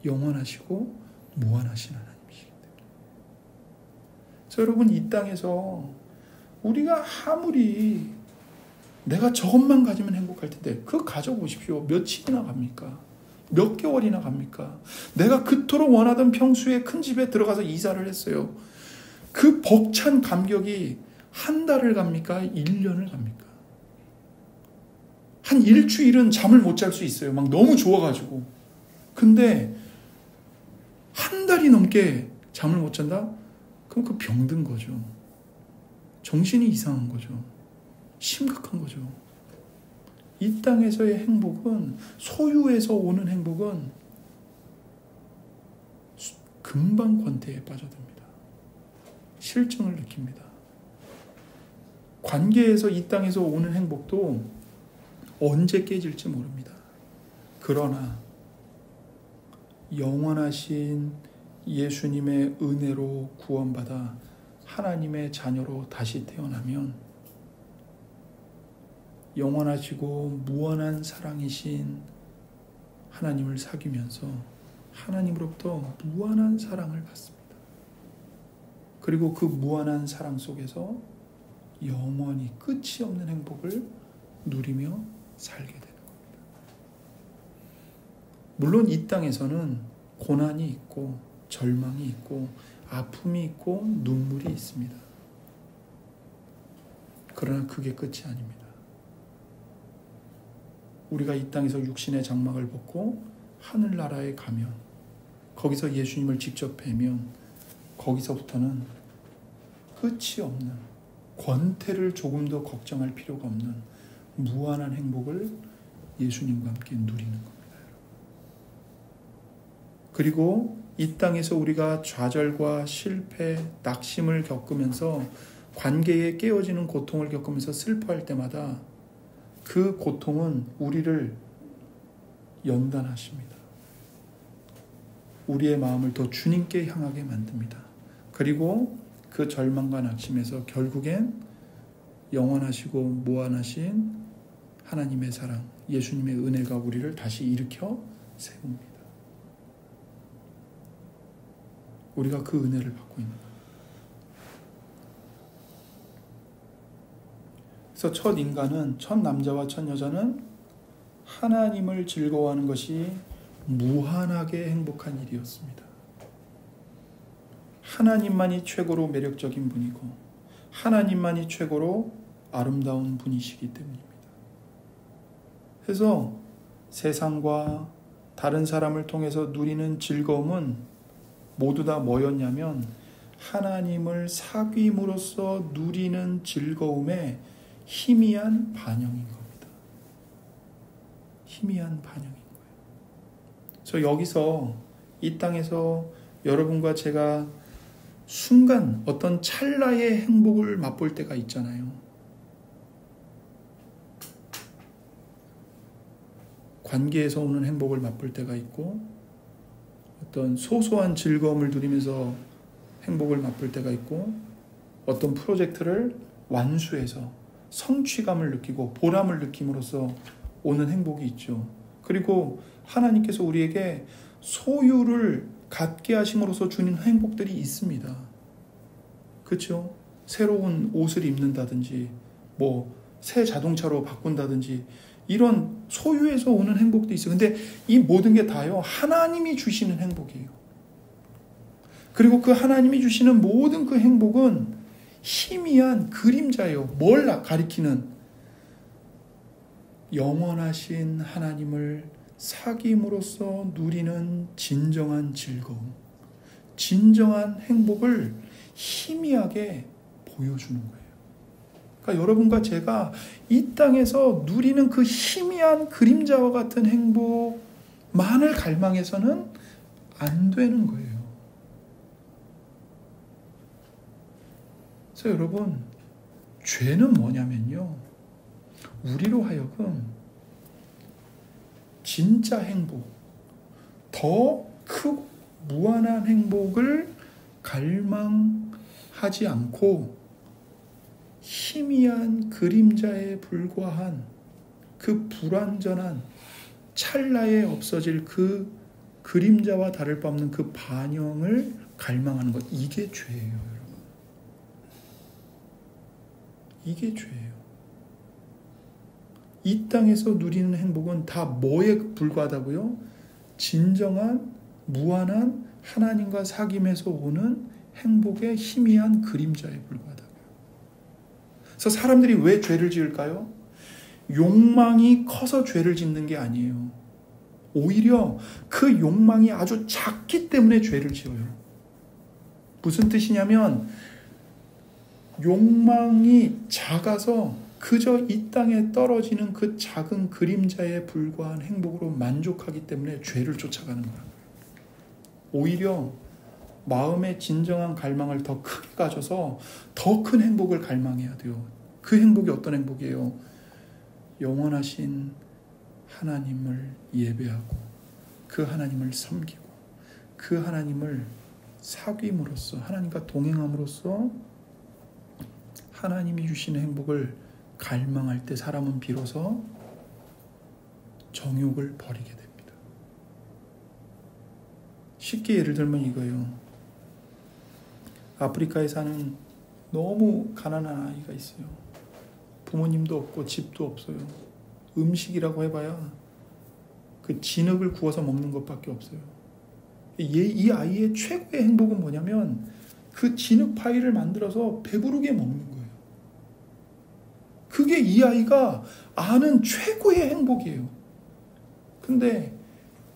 영원하시고 무한하신 하나님이시기 때문에. 그래서 여러분, 이 땅에서 우리가 아무리 내가 저것만 가지면 행복할 텐데 그거 가져보십시오. 며칠이나 갑니까? 몇 개월이나 갑니까? 내가 그토록 원하던 평수의 큰 집에 들어가서 이사를 했어요. 그 벅찬 감격이 한 달을 갑니까? 1년을 갑니까? 한 일주일은 잠을 못 잘 수 있어요. 막 너무 좋아가지고. 근데 한 달이 넘게 잠을 못 잔다? 그럼 그 병든 거죠. 정신이 이상한 거죠. 심각한 거죠. 이 땅에서의 행복은, 소유에서 오는 행복은 금방 권태에 빠져듭니다. 실증을 느낍니다. 관계에서 이 땅에서 오는 행복도 언제 깨질지 모릅니다. 그러나 영원하신 예수님의 은혜로 구원받아 하나님의 자녀로 다시 태어나면 영원하시고 무한한 사랑이신 하나님을 사귀면서 하나님으로부터 무한한 사랑을 받습니다. 그리고 그 무한한 사랑 속에서 영원히 끝이 없는 행복을 누리며 살게 되는 겁니다. 물론 이 땅에서는 고난이 있고 절망이 있고 아픔이 있고 눈물이 있습니다. 그러나 그게 끝이 아닙니다. 우리가 이 땅에서 육신의 장막을 벗고 하늘나라에 가면, 거기서 예수님을 직접 뵈면 거기서부터는 끝이 없는, 권태를 조금 더 걱정할 필요가 없는 무한한 행복을 예수님과 함께 누리는 겁니다. 그리고 이 땅에서 우리가 좌절과 실패, 낙심을 겪으면서 관계에 깨어지는 고통을 겪으면서 슬퍼할 때마다 그 고통은 우리를 연단하십니다. 우리의 마음을 더 주님께 향하게 만듭니다. 그리고 그 절망과 낙심에서 결국엔 영원하시고 무한하신 하나님의 사랑, 예수님의 은혜가 우리를 다시 일으켜 세웁니다. 우리가 그 은혜를 받고 있는 거예요. 그래서 첫 인간은, 첫 남자와 첫 여자는 하나님을 즐거워하는 것이 무한하게 행복한 일이었습니다. 하나님만이 최고로 매력적인 분이고 하나님만이 최고로 아름다운 분이시기 때문입니다. 그래서 세상과 다른 사람을 통해서 누리는 즐거움은 모두 다 뭐였냐면 하나님을 사귐으로써 누리는 즐거움의 희미한 반영인 겁니다. 희미한 반영인 거예요. 그래서 여기서 이 땅에서 여러분과 제가 순간 어떤 찰나의 행복을 맛볼 때가 있잖아요. 관계에서 오는 행복을 맛볼 때가 있고 어떤 소소한 즐거움을 누리면서 행복을 맛볼 때가 있고 어떤 프로젝트를 완수해서 성취감을 느끼고 보람을 느낌으로써 오는 행복이 있죠. 그리고 하나님께서 우리에게 소유를 갖게 하심으로써 주는 행복들이 있습니다. 그렇죠? 새로운 옷을 입는다든지 새 자동차로 바꾼다든지 이런 소유에서 오는 행복도 있어요. 근데 이 모든 게 다요 하나님이 주시는 행복이에요. 그리고 그 하나님이 주시는 모든 그 행복은 희미한 그림자예요. 뭘 가리키는? 영원하신 하나님을 사귐으로써 누리는 진정한 즐거움, 진정한 행복을 희미하게 보여주는 거예요. 그러니까 여러분과 제가 이 땅에서 누리는 그 희미한 그림자와 같은 행복만을 갈망해서는 안 되는 거예요. 그래서 여러분, 죄는 뭐냐면요, 우리로 하여금 진짜 행복, 더 크고 무한한 행복을 갈망하지 않고 희미한 그림자에 불과한 그 불완전한 찰나에 없어질 그 그림자와 다를 바 없는 그 반영을 갈망하는 것, 이게 죄예요, 여러분. 이게 죄예요. 이 땅에서 누리는 행복은 다 뭐에 불과하다고요? 진정한 무한한 하나님과 사귐에서 오는 행복의 희미한 그림자에 불과하다고요. 그래서 사람들이 왜 죄를 지을까요? 욕망이 커서 죄를 짓는 게 아니에요. 오히려 그 욕망이 아주 작기 때문에 죄를 지어요. 무슨 뜻이냐면, 욕망이 작아서 그저 이 땅에 떨어지는 그 작은 그림자에 불과한 행복으로 만족하기 때문에 죄를 쫓아가는 거예요. 오히려 마음의 진정한 갈망을 더 크게 가져서 더 큰 행복을 갈망해야 돼요. 그 행복이 어떤 행복이에요? 영원하신 하나님을 예배하고 그 하나님을 섬기고 그 하나님을 사귐으로써, 하나님과 동행함으로써 하나님이 주시는 행복을 갈망할 때 사람은 비로소 정욕을 버리게 됩니다. 쉽게 예를 들면 이거예요. 아프리카에 사는 너무 가난한 아이가 있어요. 부모님도 없고 집도 없어요. 음식이라고 해봐야 그 진흙을 구워서 먹는 것밖에 없어요. 이 아이의 최고의 행복은 뭐냐면 그 진흙 파이를 만들어서 배부르게 먹는 거예요. 그게 이 아이가 아는 최고의 행복이에요. 근데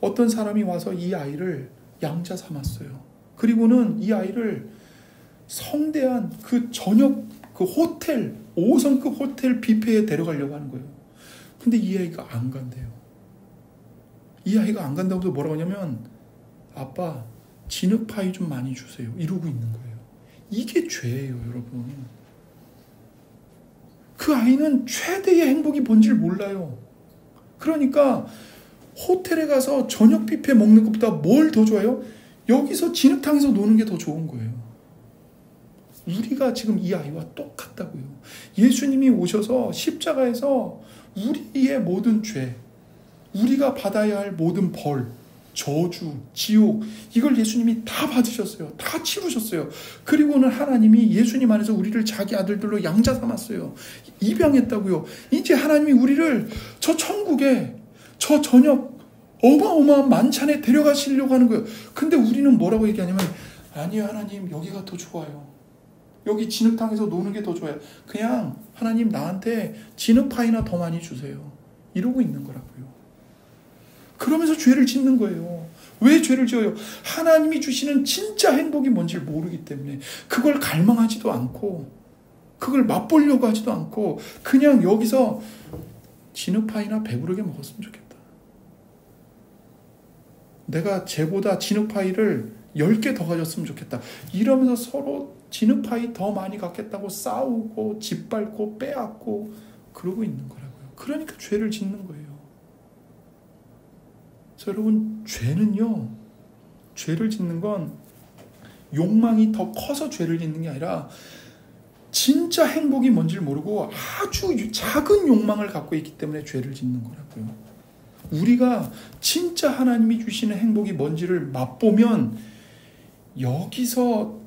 어떤 사람이 와서 이 아이를 양자 삼았어요. 그리고는 이 아이를 성대한 그 저녁 그 호텔, 5성급 호텔 뷔페에 데려가려고 하는 거예요. 근데 이 아이가 안 간대요. 이 아이가 안 간다고 해서 뭐라고 하냐면, 아빠 진흙 파이 좀 많이 주세요, 이러고 있는 거예요. 이게 죄예요, 여러분. 그 아이는 최대의 행복이 뭔지를 몰라요. 그러니까 호텔에 가서 저녁 뷔페 먹는 것보다 뭘 더 좋아요? 여기서 진흙탕에서 노는 게 더 좋은 거예요. 우리가 지금 이 아이와 똑같다고요. 예수님이 오셔서 십자가에서 우리의 모든 죄, 우리가 받아야 할 모든 벌, 저주, 지옥, 이걸 예수님이 다 받으셨어요. 다 치르셨어요. 그리고는 하나님이 예수님 안에서 우리를 자기 아들들로 양자 삼았어요. 입양했다고요. 이제 하나님이 우리를 저 천국에, 저 저녁 어마어마한 만찬에 데려가시려고 하는 거예요. 근데 우리는 뭐라고 얘기하냐면, 아니요 하나님, 여기가 더 좋아요. 여기 진흙탕에서 노는 게 더 좋아요. 그냥 하나님 나한테 진흙파이나 더 많이 주세요, 이러고 있는 거라고요. 그러면서 죄를 짓는 거예요. 왜 죄를 지어요? 하나님이 주시는 진짜 행복이 뭔지를 모르기 때문에. 그걸 갈망하지도 않고 그걸 맛보려고 하지도 않고 그냥 여기서 진흙파이나 배부르게 먹었으면 좋겠다. 내가 쟤보다 진흙파이를 10개 더 가졌으면 좋겠다. 이러면서 서로 진흙파이 더 많이 갖겠다고 싸우고 짓밟고 빼앗고 그러고 있는 거라고요. 그러니까 죄를 짓는 거예요. 그래서 여러분, 죄를 짓는 건 욕망이 더 커서 죄를 짓는 게 아니라 진짜 행복이 뭔지를 모르고 아주 작은 욕망을 갖고 있기 때문에 죄를 짓는 거라고요. 우리가 진짜 하나님이 주시는 행복이 뭔지를 맛보면 여기서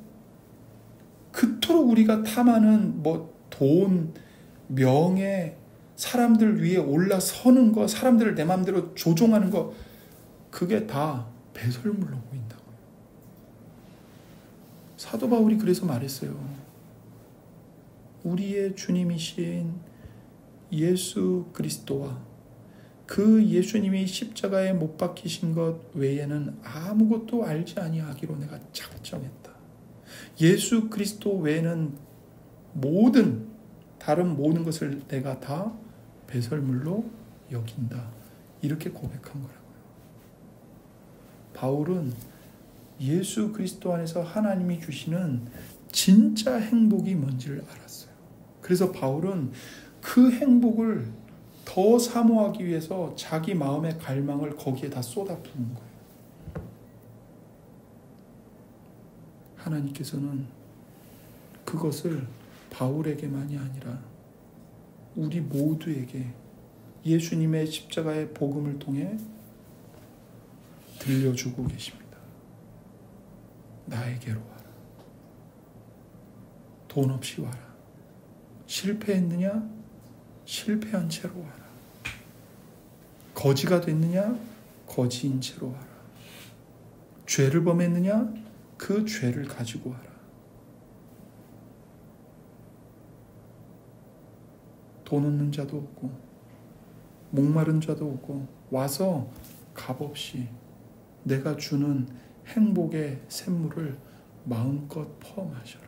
그토록 우리가 탐하는 돈, 명예, 사람들 위에 올라서는 거, 사람들을 내 마음대로 조종하는 거, 그게 다 배설물로 보인다고요. 사도 바울이 그래서 말했어요. 우리의 주님이신 예수 그리스도와 그 예수님이 십자가에 못 박히신 것 외에는 아무것도 알지 아니하기로 내가 작정했다. 예수 그리스도 외에는 다른 모든 것을 내가 다 배설물로 여긴다. 이렇게 고백한 거라고요. 바울은 예수 그리스도 안에서 하나님이 주시는 진짜 행복이 뭔지를 알았어요. 그래서 바울은 그 행복을 더 사모하기 위해서 자기 마음의 갈망을 거기에 다 쏟아부은 거예요. 하나님께서는 그것을 바울에게만이 아니라 우리 모두에게 예수님의 십자가의 복음을 통해 들려주고 계십니다. 나에게로 와라. 돈 없이 와라. 실패했느냐? 실패한 채로 와라. 거지가 됐느냐? 거지인 채로 와라. 죄를 범했느냐? 그 죄를 가지고 와라. 돈 없는 자도 없고 목마른 자도 없고 와서 값없이 내가 주는 행복의 샘물을 마음껏 퍼 마셔라.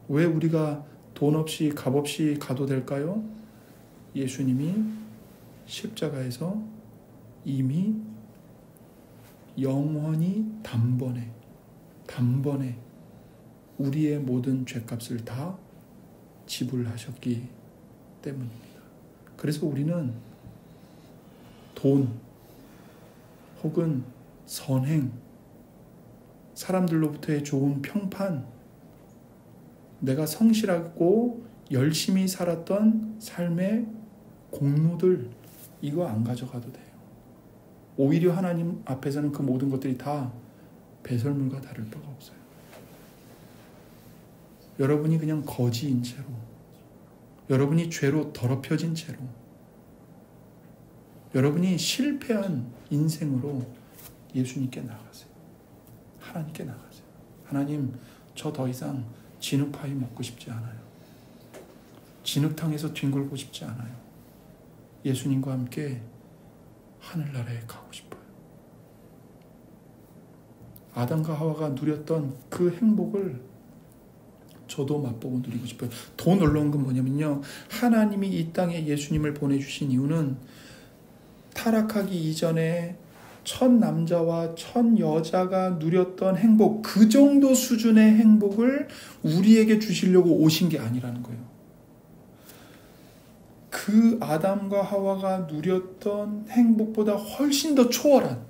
왜 우리가 돈 없이 값없이 가도 될까요? 예수님이 십자가에서 이미 영원히 단번에 우리의 모든 죄값을 다 지불하셨기 때문입니다. 그래서 우리는 돈 혹은 선행, 사람들로부터의 좋은 평판, 내가 성실하고 열심히 살았던 삶의 공로들, 이거 안 가져가도 돼요. 오히려 하나님 앞에서는 그 모든 것들이 다 배설물과 다를 바가 없어요. 여러분이 그냥 거지인 채로, 여러분이 죄로 더럽혀진 채로, 여러분이 실패한 인생으로 예수님께 나가세요. 하나님께 나가세요. 하나님, 저 더 이상 진흙파이 먹고 싶지 않아요. 진흙탕에서 뒹굴고 싶지 않아요. 예수님과 함께 하늘나라에 가고 싶어요. 아담과 하와가 누렸던 그 행복을 저도 맛보고 누리고 싶어요. 더 놀라운 건 뭐냐면요, 하나님이 이 땅에 예수님을 보내주신 이유는 타락하기 이전에 첫 남자와 첫 여자가 누렸던 행복, 그 정도 수준의 행복을 우리에게 주시려고 오신 게 아니라는 거예요. 그 아담과 하와가 누렸던 행복보다 훨씬 더 초월한,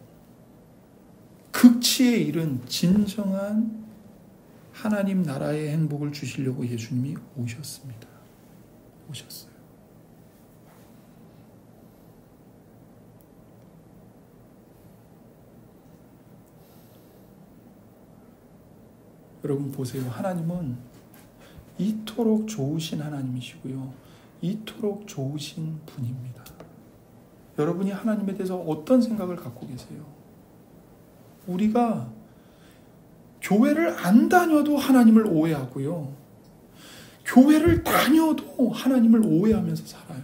극치에 이른 진정한 하나님 나라의 행복을 주시려고 예수님이 오셨습니다. 오셨어요. 여러분 보세요. 하나님은 이토록 좋으신 하나님이시고요, 이토록 좋으신 분입니다. 여러분이 하나님에 대해서 어떤 생각을 갖고 계세요? 우리가 교회를 안 다녀도 하나님을 오해하고요, 교회를 다녀도 하나님을 오해하면서 살아요.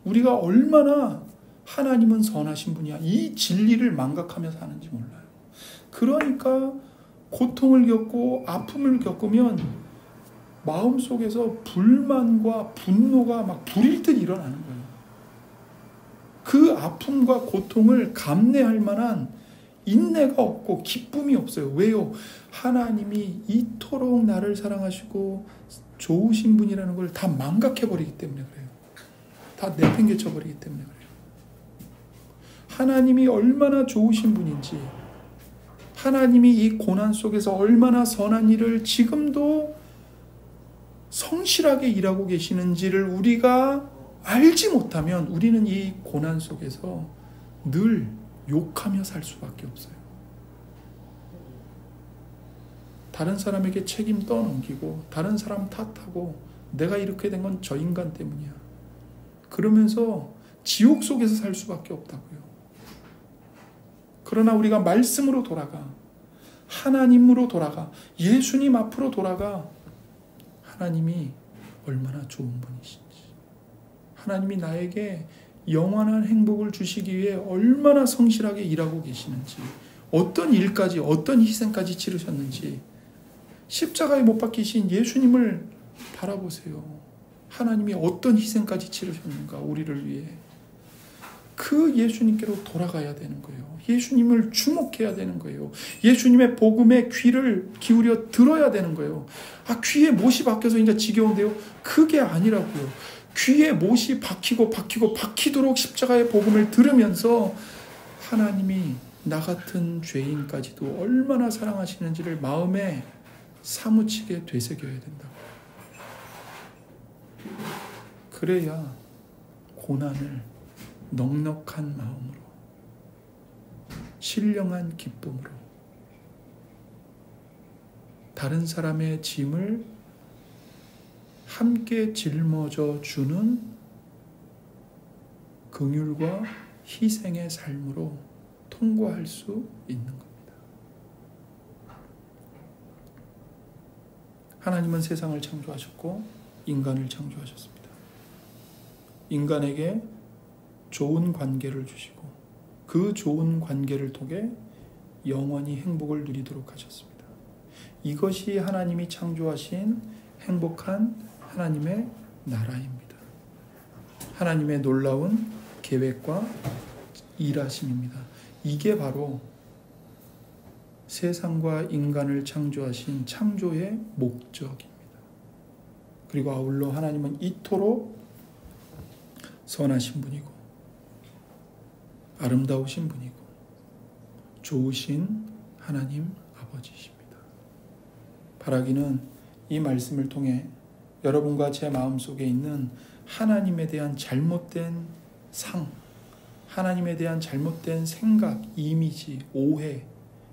우리가 얼마나 하나님은 선하신 분이야, 이 진리를 망각하며 사는지 몰라요. 그러니까 고통을 겪고 아픔을 겪으면 마음속에서 불만과 분노가 막 불일 듯 일어나는 거예요. 그 아픔과 고통을 감내할 만한 인내가 없고 기쁨이 없어요. 왜요? 하나님이 이토록 나를 사랑하시고 좋으신 분이라는 걸 다 망각해버리기 때문에 그래요. 다 내팽개쳐버리기 때문에 그래요. 하나님이 얼마나 좋으신 분인지, 하나님이 이 고난 속에서 얼마나 선한 일을 지금도 성실하게 일하고 계시는지를 우리가 알지 못하면 우리는 이 고난 속에서 늘 욕하며 살 수밖에 없어요. 다른 사람에게 책임 떠넘기고 다른 사람 탓하고 내가 이렇게 된 건 저 인간 때문이야, 그러면서 지옥 속에서 살 수밖에 없다고요. 그러나 우리가 말씀으로 돌아가, 하나님으로 돌아가, 예수님 앞으로 돌아가, 하나님이 얼마나 좋은 분이신지, 하나님이 나에게 영원한 행복을 주시기 위해 얼마나 성실하게 일하고 계시는지, 어떤 일까지, 어떤 희생까지 치르셨는지, 십자가에 못 박히신 예수님을 바라보세요. 하나님이 어떤 희생까지 치르셨는가, 우리를 위해. 그 예수님께로 돌아가야 되는 거예요. 예수님을 주목해야 되는 거예요. 예수님의 복음에 귀를 기울여 들어야 되는 거예요. 귀에 못이 박혀서 이제 지겨운데요. 그게 아니라고요. 귀에 못이 박히도록 십자가의 복음을 들으면서 하나님이 나 같은 죄인까지도 얼마나 사랑하시는지를 마음에 사무치게 되새겨야 된다고. 그래야 고난을 넉넉한 마음으로, 신령한 기쁨으로, 다른 사람의 짐을 함께 짊어져 주는 긍휼과 희생의 삶으로 통과할 수 있는 겁니다. 하나님은 세상을 창조하셨고 인간을 창조하셨습니다. 인간에게 좋은 관계를 주시고 그 좋은 관계를 통해 영원히 행복을 누리도록 하셨습니다. 이것이 하나님이 창조하신 행복한 하나님의 나라입니다. 하나님의 놀라운 계획과 일하심입니다. 이게 바로 세상과 인간을 창조하신 창조의 목적입니다. 그리고 아울러 하나님은 이토록 선하신 분이고 아름다우신 분이고 좋으신 하나님 아버지십니다. 바라기는 이 말씀을 통해 여러분과 제 마음속에 있는 하나님에 대한 잘못된 하나님에 대한 잘못된 생각, 이미지, 오해,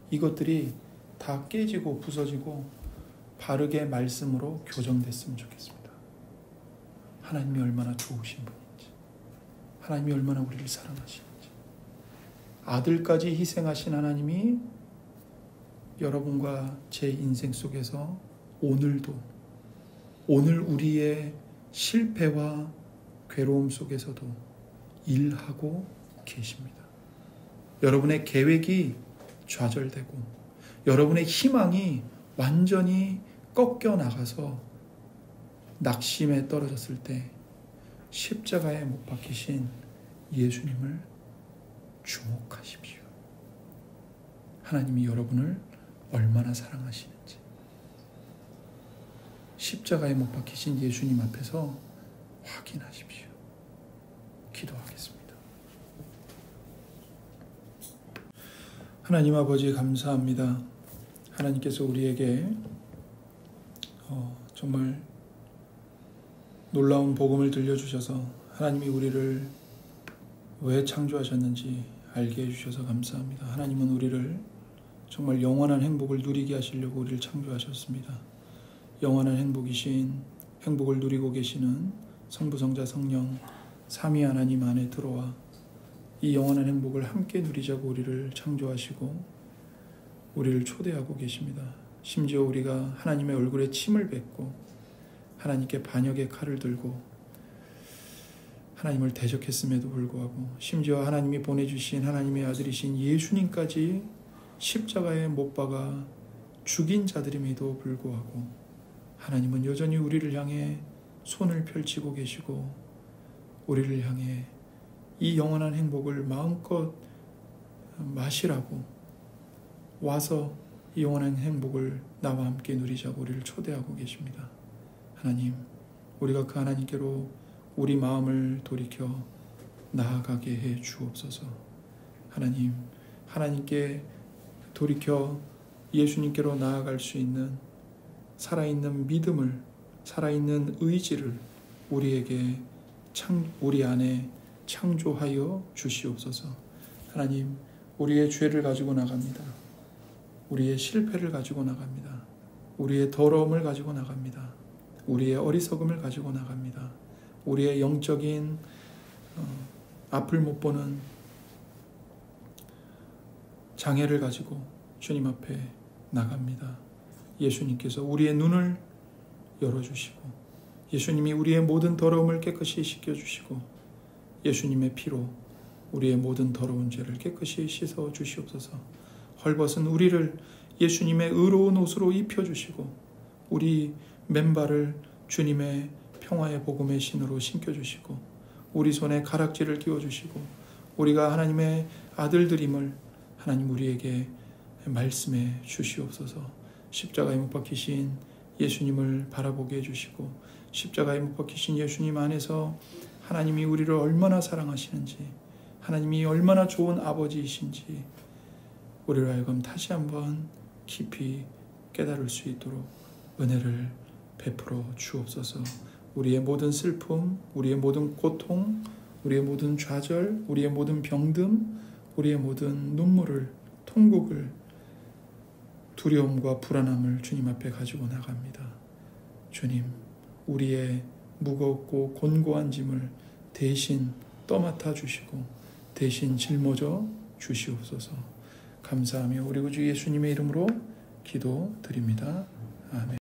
이것들이 다 깨지고 부서지고 바르게 말씀으로 교정됐으면 좋겠습니다. 하나님이 얼마나 좋으신 분인지, 하나님이 얼마나 우리를 사랑하시는지, 아들까지 희생하신 하나님이 여러분과 제 인생 속에서 오늘 우리의 실패와 괴로움 속에서도 일하고 계십니다. 여러분의 계획이 좌절되고 여러분의 희망이 완전히 꺾여 나가서 낙심에 떨어졌을 때 십자가에 못 박히신 예수님을 주목하십시오. 하나님이 여러분을 얼마나 사랑하시는지 십자가에 못 박히신 예수님 앞에서 확인하십시오. 기도하겠습니다. 하나님 아버지 감사합니다. 하나님께서 우리에게 정말 놀라운 복음을 들려주셔서 하나님이 우리를 왜 창조하셨는지 알게 해주셔서 감사합니다. 하나님은 우리를 정말 영원한 행복을 누리게 하시려고 우리를 창조하셨습니다. 영원한 행복을 누리고 계시는 성부, 성자, 성령 삼위 하나님 안에 들어와 이 영원한 행복을 함께 누리자고 우리를 창조하시고 우리를 초대하고 계십니다. 심지어 우리가 하나님의 얼굴에 침을 뱉고 하나님께 반역의 칼을 들고 하나님을 대적했음에도 불구하고 심지어 하나님이 보내주신 하나님의 아들이신 예수님까지 십자가에 못 박아 죽인 자들임에도 불구하고 하나님은 여전히 우리를 향해 손을 펼치고 계시고 우리를 향해 이 영원한 행복을 마음껏 마시라고 와서 이 영원한 행복을 나와 함께 누리자고 우리를 초대하고 계십니다. 하나님, 우리가 그 하나님께로 우리 마음을 돌이켜 나아가게 해 주옵소서. 하나님, 하나님께 돌이켜 예수님께로 나아갈 수 있는 살아있는 믿음을, 살아있는 의지를 우리 안에 창조하여 주시옵소서. 하나님, 우리의 죄를 가지고 나갑니다. 우리의 실패를 가지고 나갑니다. 우리의 더러움을 가지고 나갑니다. 우리의 어리석음을 가지고 나갑니다. 우리의 영적인 앞을 못 보는 장애를 가지고 주님 앞에 나갑니다. 예수님께서 우리의 눈을 열어주시고 예수님이 우리의 모든 더러움을 깨끗이 씻겨주시고 예수님의 피로 우리의 모든 더러운 죄를 깨끗이 씻어 주시옵소서. 헐벗은 우리를 예수님의 의로운 옷으로 입혀주시고 우리 맨발을 주님의 평화의 복음의 신으로 신겨주시고 우리 손에 가락지를 끼워주시고 우리가 하나님의 아들들임을 하나님 우리에게 말씀해 주시옵소서. 십자가에 못 박히신 예수님을 바라보게 해주시고 십자가에 못 박히신 예수님 안에서 하나님이 우리를 얼마나 사랑하시는지 하나님이 얼마나 좋은 아버지이신지 우리로 하여금 다시 한번 깊이 깨달을 수 있도록 은혜를 베풀어 주옵소서. 우리의 모든 슬픔, 우리의 모든 고통, 우리의 모든 좌절, 우리의 모든 병듦, 우리의 모든 눈물을, 통곡을, 두려움과 불안함을 주님 앞에 가지고 나갑니다. 주님, 우리의 무겁고 곤고한 짐을 대신 떠맡아 주시고 대신 짊어져 주시옵소서. 감사하며 우리 구주 예수님의 이름으로 기도드립니다. 아멘.